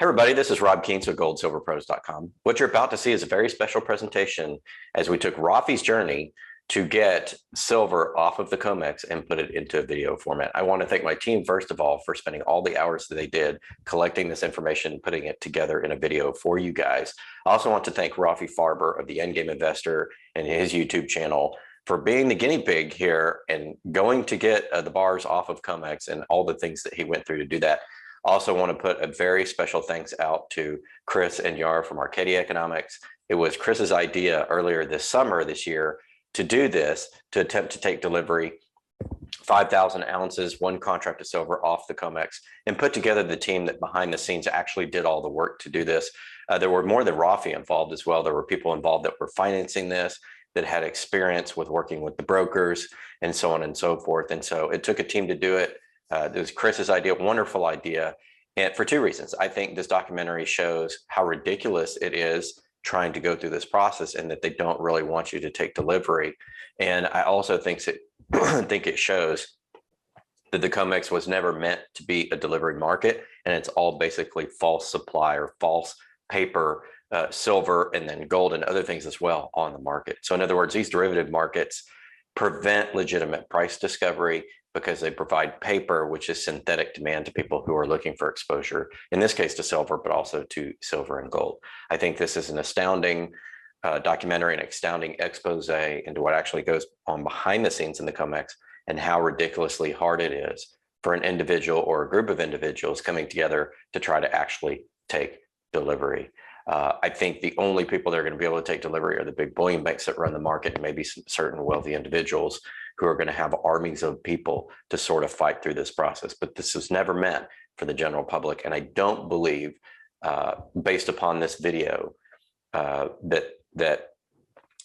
Hey everybody, this is 𝙈𝙀𝙀𝙍 with 𝙂𝙎𝙋𝙍𝙊𝙎. What you're about to see is a very special presentation as we took Rafi's journey to get silver off of the COMEX and put it into a video format. I want to thank my team, first of all, for spending all the hours that they did collecting this information, putting it together in a video for you guys. I also want to thank Rafi Farber of the Endgame Investor and his YouTube channel for being the guinea pig here and going to get the bars off of COMEX and all the things that he went through to do that. Also want to put a very special thanks out to Chris and Yar from 𝙎𝙄𝙀𝙍𝙊𝙎 Economics. It was Chris's idea earlier this summer this year to do this, to attempt to take delivery 5,000 ounces, one contract of silver off the COMEX, and put together the team that behind the scenes actually did all the work to do this. There were more than Rafi involved as well. There were people involved that were financing this, that had experience with working with the brokers and so on and so forth. And so it took a team to do it. It was Chris's idea, wonderful idea. And for two reasons. I think this documentary shows how ridiculous it is trying to go through this process and that they don't really want you to take delivery. And I also think it shows that the COMEX was never meant to be a delivery market, and it's all basically false supply or false paper, silver, and then gold and other things as well on the market. So in other words, these derivative markets prevent legitimate price discovery because they provide paper, which is synthetic demand to people who are looking for exposure, in this case to silver, but also to silver and gold. I think this is an astounding documentary, an astounding expose into what actually goes on behind the scenes in the COMEX and how ridiculously hard it is for an individual or a group of individuals coming together to try to actually take delivery. I think the only people that are going to be able to take delivery are the big bullion banks that run the market, and maybe some certain wealthy individuals who are going to have armies of people to sort of fight through this process. But this was never meant for the general public. And I don't believe, based upon this video, that the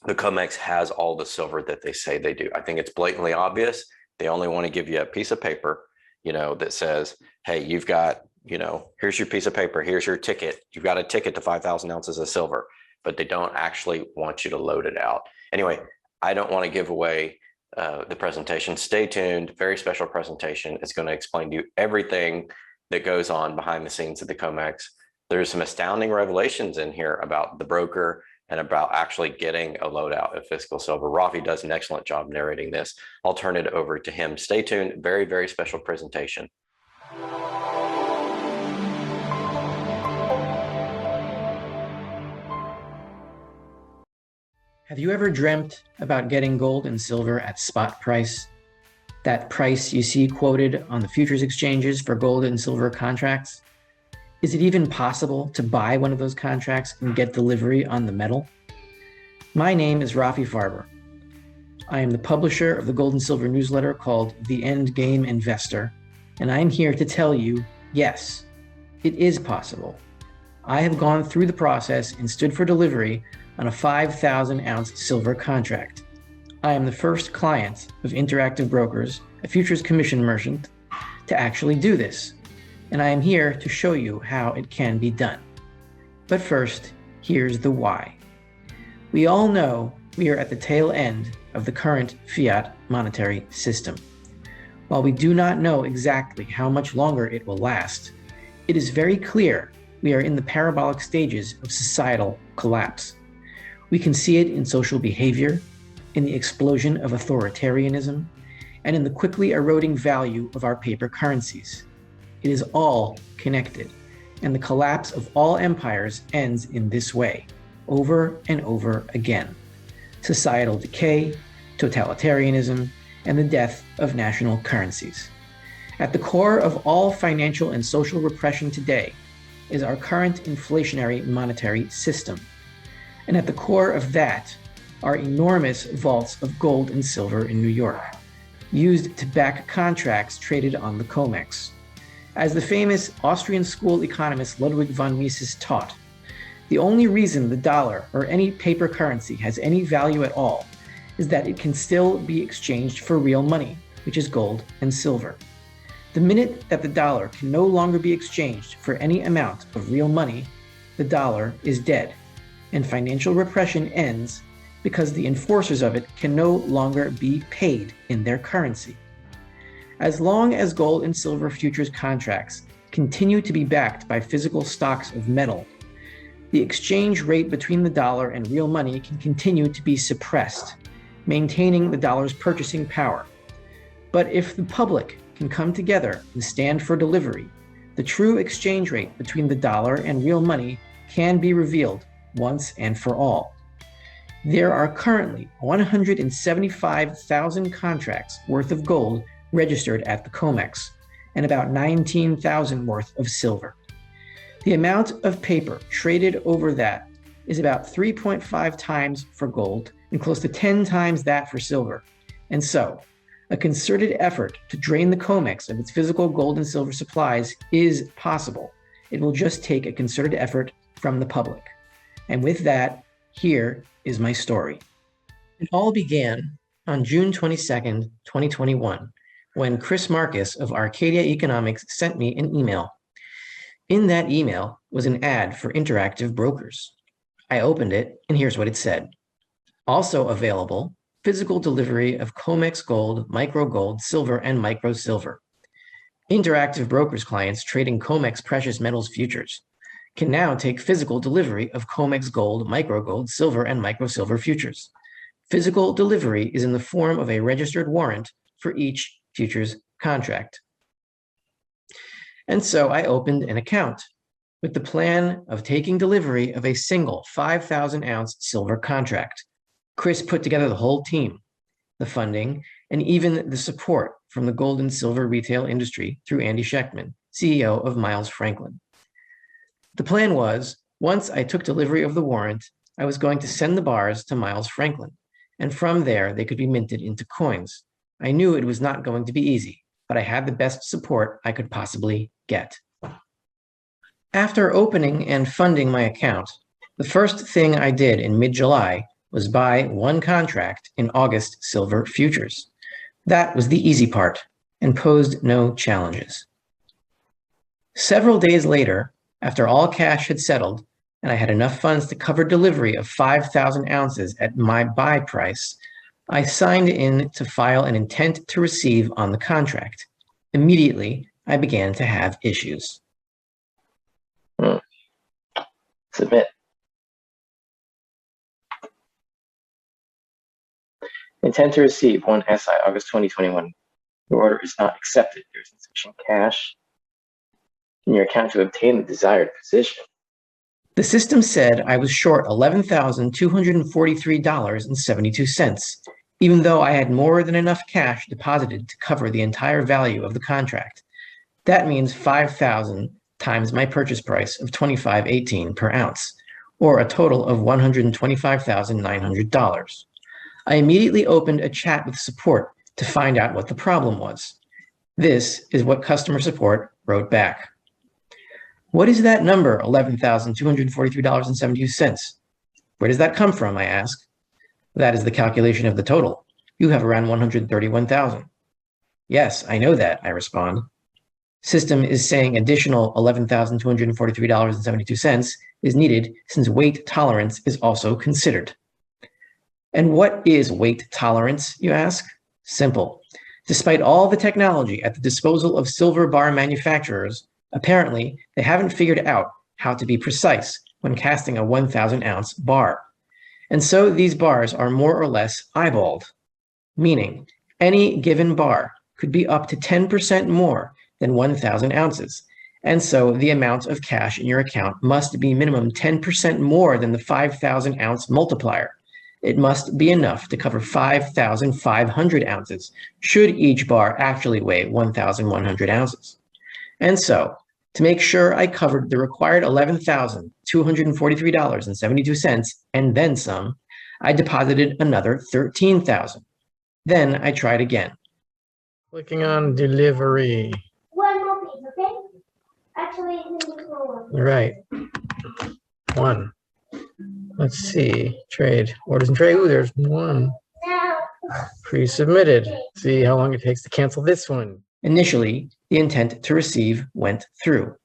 COMEX has all the silver that they say they do. I think it's blatantly obvious. They only want to give you a piece of paper, that says, hey, you've got, here's your piece of paper, here's your ticket. You've got a ticket to 5,000 ounces of silver, but they don't actually want you to load it out. Anyway, I don't want to give away the presentation. Stay tuned. Very special presentation. It's going to explain to you everything that goes on behind the scenes of the COMEX. There's some astounding revelations in here about the broker and about actually getting a loadout of physical silver. Rafi does an excellent job narrating this. I'll turn it over to him. Stay tuned. Very, very special presentation. Have you ever dreamt about getting gold and silver at spot price? That price you see quoted on the futures exchanges for gold and silver contracts? Is it even possible to buy one of those contracts and get delivery on the metal? My name is Rafi Farber. I am the publisher of the gold and silver newsletter called The Endgame Investor, and I am here to tell you, yes, it is possible. I have gone through the process and stood for delivery on a 5,000 ounce silver contract. I am the first client of Interactive Brokers, a futures commission merchant, to actually do this. And I am here to show you how it can be done. But first, here's the why. We all know we are at the tail end of the current fiat monetary system. While we do not know exactly how much longer it will last, it is very clear we are in the parabolic stages of societal collapse. We can see it in social behavior, in the explosion of authoritarianism, and in the quickly eroding value of our paper currencies. It is all connected, and the collapse of all empires ends in this way, over and over again. Societal decay, totalitarianism, and the death of national currencies. At the core of all financial and social repression today is our current inflationary monetary system. And at the core of that are enormous vaults of gold and silver in New York, used to back contracts traded on the COMEX. As the famous Austrian school economist Ludwig von Mises taught, the only reason the dollar or any paper currency has any value at all is that it can still be exchanged for real money, which is gold and silver. The minute that the dollar can no longer be exchanged for any amount of real money, the dollar is dead, and financial repression ends because the enforcers of it can no longer be paid in their currency. As long as gold and silver futures contracts continue to be backed by physical stocks of metal, the exchange rate between the dollar and real money can continue to be suppressed, maintaining the dollar's purchasing power. But if the public can come together and stand for delivery, the true exchange rate between the dollar and real money can be revealed once and for all. There are currently 175,000 contracts worth of gold registered at the COMEX and about 19,000 worth of silver. The amount of paper traded over that is about 3.5 times for gold and close to 10 times that for silver. And so, a concerted effort to drain the COMEX of its physical gold and silver supplies is possible. It will just take a concerted effort from the public. And with that, here is my story. It all began on June 22nd, 2021, when Chris Marcus of Arcadia Economics sent me an email. In that email was an ad for Interactive Brokers. I opened it, and here's what it said. Also available, physical delivery of COMEX gold, micro gold, silver, and micro silver. Interactive Brokers clients trading COMEX precious metals futures can now take physical delivery of COMEX gold, micro gold, silver, and micro silver futures. Physical delivery is in the form of a registered warrant for each futures contract. And so I opened an account with the plan of taking delivery of a single 5,000-ounce silver contract. Chris put together the whole team, the funding, and even the support from the gold and silver retail industry through Andy Schechtman, CEO of Miles Franklin. The plan was, once I took delivery of the warrant, I was going to send the bars to Miles Franklin, and from there they could be minted into coins. I knew it was not going to be easy, but I had the best support I could possibly get. After opening and funding my account, the first thing I did in mid-July was buy one contract in August silver futures. That was the easy part and posed no challenges. Several days later, after all cash had settled and I had enough funds to cover delivery of 5,000 ounces at my buy price, I signed in to file an intent to receive on the contract. Immediately, I began to have issues. Submit. Intent to receive 1 SI August 2021. Your order is not accepted. There is insufficient cash in your account to obtain the desired position. The system said I was short $11,243.72, even though I had more than enough cash deposited to cover the entire value of the contract. That means 5,000 times my purchase price of $25.18 per ounce, or a total of $125,900. I immediately opened a chat with support to find out what the problem was. This is what customer support wrote back. What is that number, $11,243.72? Where does that come from, I ask. That is the calculation of the total. You have around 131,000. Yes, I know that, I respond. System is saying additional $11,243.72 is needed since weight tolerance is also considered. And what is weight tolerance, you ask? Simple. Despite all the technology at the disposal of silver bar manufacturers, apparently they haven't figured out how to be precise when casting a 1,000-ounce bar. And so these bars are more or less eyeballed, meaning any given bar could be up to 10% more than 1,000 ounces. And so the amount of cash in your account must be minimum 10% more than the 5,000-ounce multiplier. It must be enough to cover 5,500 ounces, should each bar actually weigh 1,100 ounces. And so, to make sure I covered the required $11,243.72 and then some, I deposited another $13,000. Then I tried again. Clicking on delivery. One more piece, okay? Actually, Right. One. Let's see. Trade. Orders and trade. Ooh, there's one. now. Pre-submitted. See how long it takes to cancel this one. Initially, the intent to receive went through.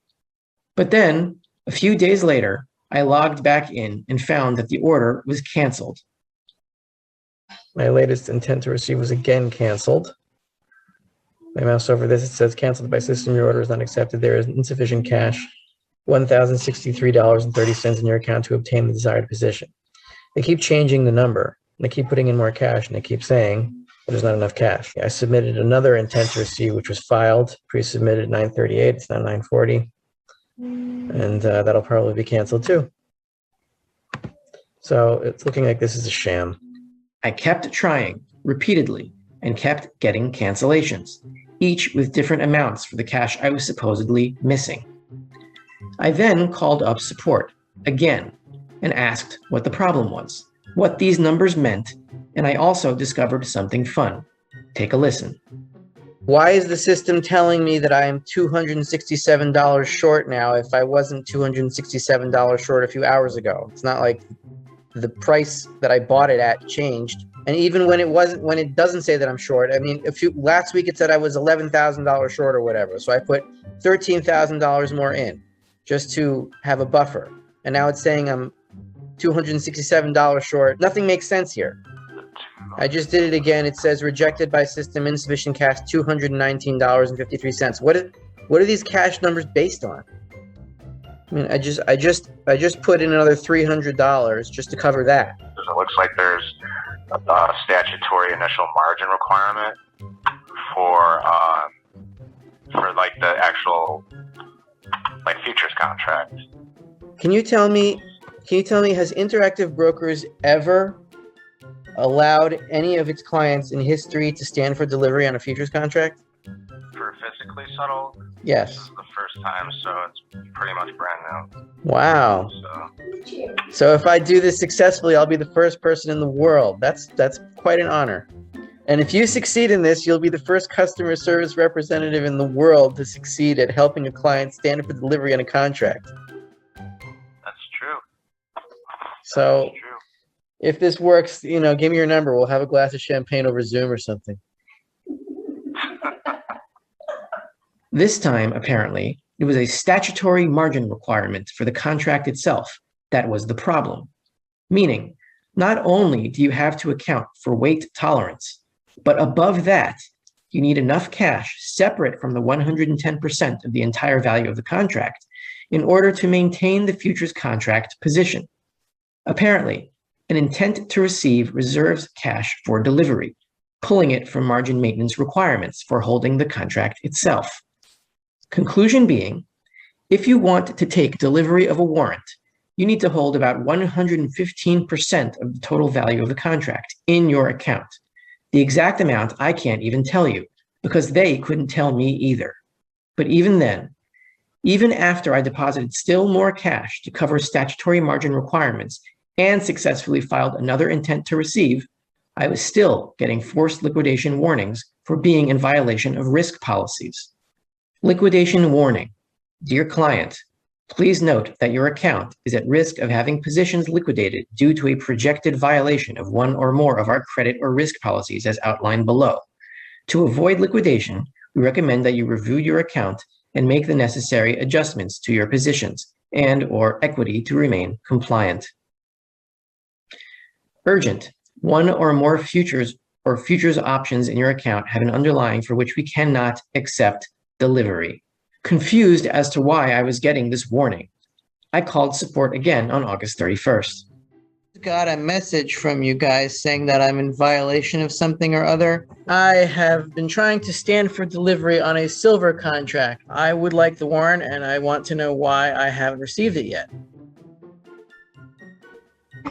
But then, a few days later, I logged back in and found that the order was canceled. My latest intent to receive was again canceled. I mouse over this. It says canceled by system. Your order is not accepted. There is insufficient cash, $1,063.30 in your account to obtain the desired position. They keep changing the number. They keep putting in more cash, and they keep saying there's not enough cash. I submitted another intent to receive, which was filed, pre-submitted 9/38. It's now 9/40. And that'll probably be canceled too. So it's looking like this is a sham. I kept trying repeatedly and kept getting cancellations, each with different amounts for the cash I was supposedly missing. I then called up support again and asked what the problem was, what these numbers meant, and I also discovered something fun. Take a listen. Why is the system telling me that I am $267 short now if I wasn't $267 short a few hours ago? It's not like the price that I bought it at changed. And even when it doesn't say that I'm short, I mean, last week it said I was $11,000 short or whatever. So I put $13,000 more in just to have a buffer. And now it's saying I'm $267 short. Nothing makes sense here. I just did it again. It says rejected by system, insufficient cash, $219.53. What are these cash numbers based on? I mean, I just put in another $300 just to cover that. It looks like there's a statutory initial margin requirement for like the actual like futures contract. Can you tell me, has Interactive Brokers ever allowed any of its clients in history to stand for delivery on a futures contract? For physically settled? Yes. This is the first time, so it's pretty much brand new. Wow. So if I do this successfully, I'll be the first person in the world. That's quite an honor. And if you succeed in this, you'll be the first customer service representative in the world to succeed at helping a client stand for delivery on a contract. That's true. So That's true. if this works, give me your number. We'll have a glass of champagne over Zoom or something. This time, apparently, it was a statutory margin requirement for the contract itself that was the problem. Meaning, not only do you have to account for weight tolerance, but above that, you need enough cash separate from the 110% of the entire value of the contract in order to maintain the futures contract position. Apparently, an intent to receive reserves cash for delivery, pulling it from margin maintenance requirements for holding the contract itself. Conclusion being, if you want to take delivery of a warrant, you need to hold about 115% of the total value of the contract in your account. The exact amount I can't even tell you because they couldn't tell me either. But even then, even after I deposited still more cash to cover statutory margin requirements and successfully filed another intent to receive, I was still getting forced liquidation warnings for being in violation of risk policies. Liquidation warning. Dear client, please note that your account is at risk of having positions liquidated due to a projected violation of one or more of our credit or risk policies as outlined below. To avoid liquidation, we recommend that you review your account and make the necessary adjustments to your positions and/or equity to remain compliant. Urgent. One or more futures or futures options in your account have an underlying for which we cannot accept delivery. Confused as to why I was getting this warning, I called support again on August 31st. Got a message from you guys saying that I'm in violation of something or other. I have been trying to stand for delivery on a silver contract. I would like the warrant and I want to know why I haven't received it yet.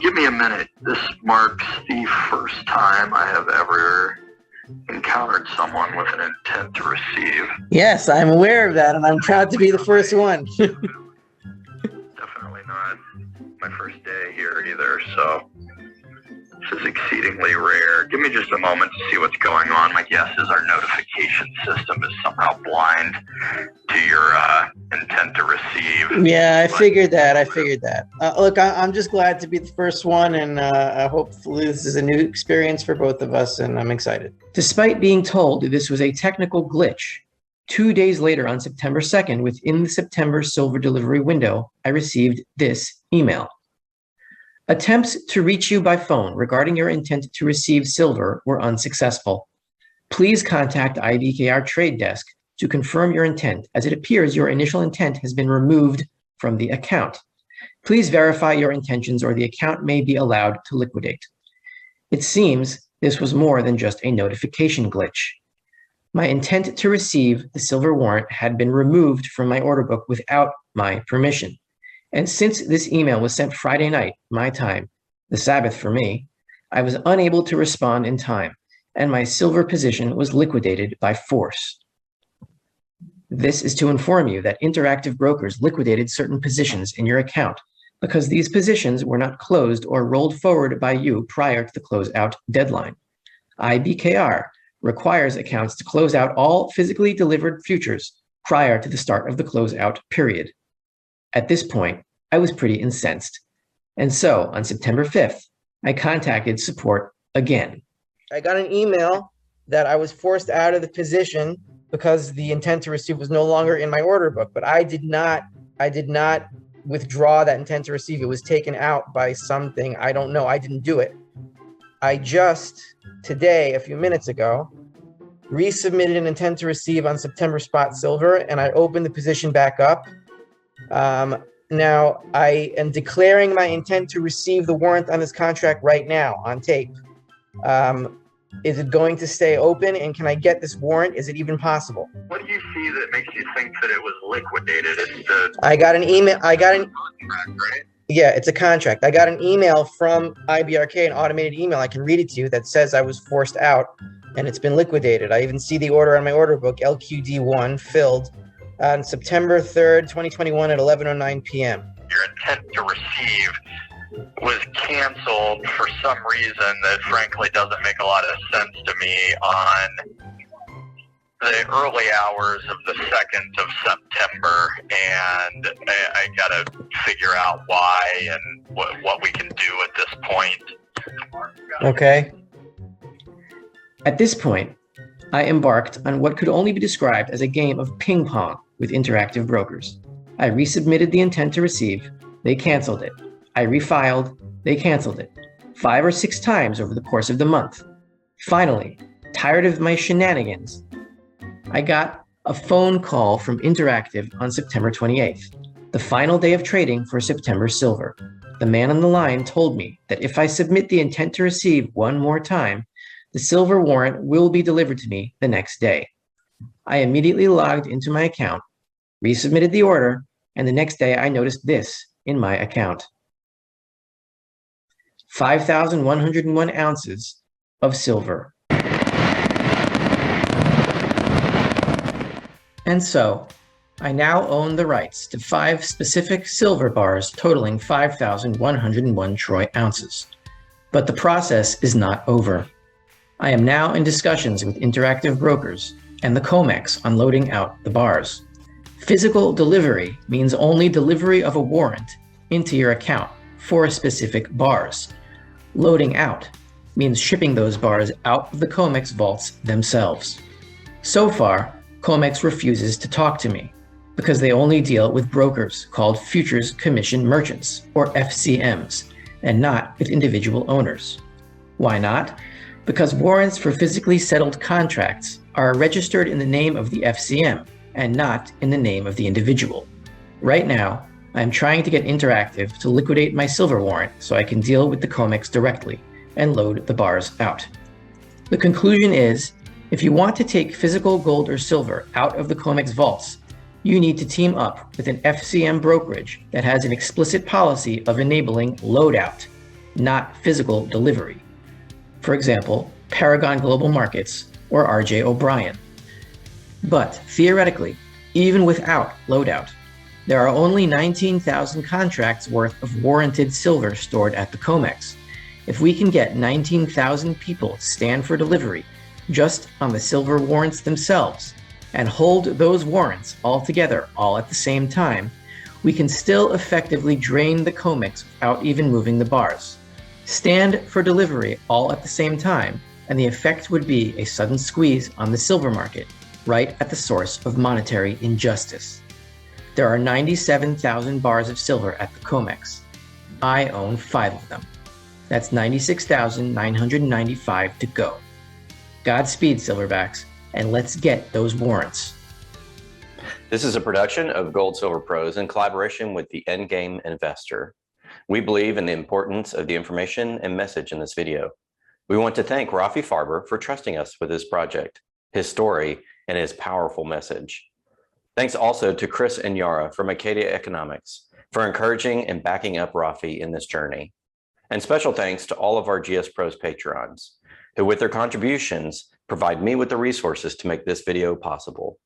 Give me a minute. This marks the first time I have ever encountered someone with an intent to receive. Yes, I'm aware of that, and I'm proud to be the first one. Definitely not my first day here either, so this is exceedingly rare. Give me just a moment to see what's going on. My guess is our notification system is somehow blind to your intent to receive. Yeah, I figured that. Look, I'm just glad to be the first one, and hopefully this is a new experience for both of us, and I'm excited. Despite being told this was a technical glitch, 2 days later on September 2nd, within the September silver delivery window, I received this email. Attempts to reach you by phone regarding your intent to receive silver were unsuccessful. Please contact IBKR Trade Desk to confirm your intent, as it appears your initial intent has been removed from the account. Please verify your intentions or the account may be allowed to liquidate. It seems this was more than just a notification glitch. My intent to receive the silver warrant had been removed from my order book without my permission. And since this email was sent Friday night, my time, the Sabbath for me, I was unable to respond in time, and my silver position was liquidated by force. This is to inform you that Interactive Brokers liquidated certain positions in your account because these positions were not closed or rolled forward by you prior to the closeout deadline. IBKR requires accounts to close out all physically delivered futures prior to the start of the closeout period. At this point, I was pretty incensed. And so on September 5th, I contacted support again. I got an email that I was forced out of the position because the intent to receive was no longer in my order book, but I did not withdraw that intent to receive. It was taken out by something. I don't know. I didn't do it. I just today, a few minutes ago, resubmitted an intent to receive on September spot silver, and I opened the position back up. Now I am declaring my intent to receive the warrant on this contract right now on tape. Is it going to stay open, and can I get this warrant? Is it even possible? What do you see that makes you think that it was liquidated? It's the I got an email. contract, right? Yeah, it's a contract. I got an email from IBRK, an automated email. I can read it to you that says I was forced out and it's been liquidated. I even see the order on my order book, LQD1, filled on September 3rd, 2021 at 11:09 p.m. Your intent to receive was canceled for some reason that frankly doesn't make a lot of sense to me on the early hours of the 2nd of September, and I gotta figure out why and what we can do at this point. Okay. At this point, I embarked on what could only be described as a game of ping pong with Interactive Brokers. I resubmitted the intent to receive, they canceled it. I refiled, they canceled it 5 or 6 times over the course of the month. Finally, tired of my shenanigans, I got a phone call from Interactive on September 28th, the final day of trading for September silver. The man on the line told me that if I submit the intent to receive one more time, the silver warrant will be delivered to me the next day. I immediately logged into my account, resubmitted the order, and the next day I noticed this in my account. 5,101 ounces of silver. And so, I now own the rights to 5 specific silver bars totaling 5,101 troy ounces. But the process is not over. I am now in discussions with Interactive Brokers and the COMEX on loading out the bars. Physical delivery means only delivery of a warrant into your account for specific bars. Loading out means shipping those bars out of the COMEX vaults themselves. So far, COMEX refuses to talk to me because they only deal with brokers called Futures Commission Merchants, or FCMs, and not with individual owners. Why not? Because warrants for physically settled contracts are registered in the name of the FCM and not in the name of the individual. Right now, I'm trying to get Interactive to liquidate my silver warrant so I can deal with the COMEX directly and load the bars out. The conclusion is, if you want to take physical gold or silver out of the COMEX vaults, you need to team up with an FCM brokerage that has an explicit policy of enabling loadout, not physical delivery. For example, Paragon Global Markets or RJ O'Brien. But theoretically, even without loadout, there are only 19,000 contracts worth of warranted silver stored at the COMEX. If we can get 19,000 people to stand for delivery just on the silver warrants themselves and hold those warrants all together all at the same time, we can still effectively drain the COMEX without even moving the bars. Stand for delivery all at the same time, and the effect would be a sudden squeeze on the silver market, right at the source of monetary injustice. There are 97,000 bars of silver at the COMEX. I own 5 of them. That's 96,995 to go. Godspeed, Silverbacks, and let's get those warrants. This is a production of Gold Silver Pros in collaboration with the Endgame Investor. We believe in the importance of the information and message in this video. We want to thank Rafi Farber for trusting us with this project, his story, and his powerful message. Thanks also to Chris and Yara from Acadia Economics for encouraging and backing up Rafi in this journey. And special thanks to all of our GS Pros Patreons, who with their contributions provide me with the resources to make this video possible.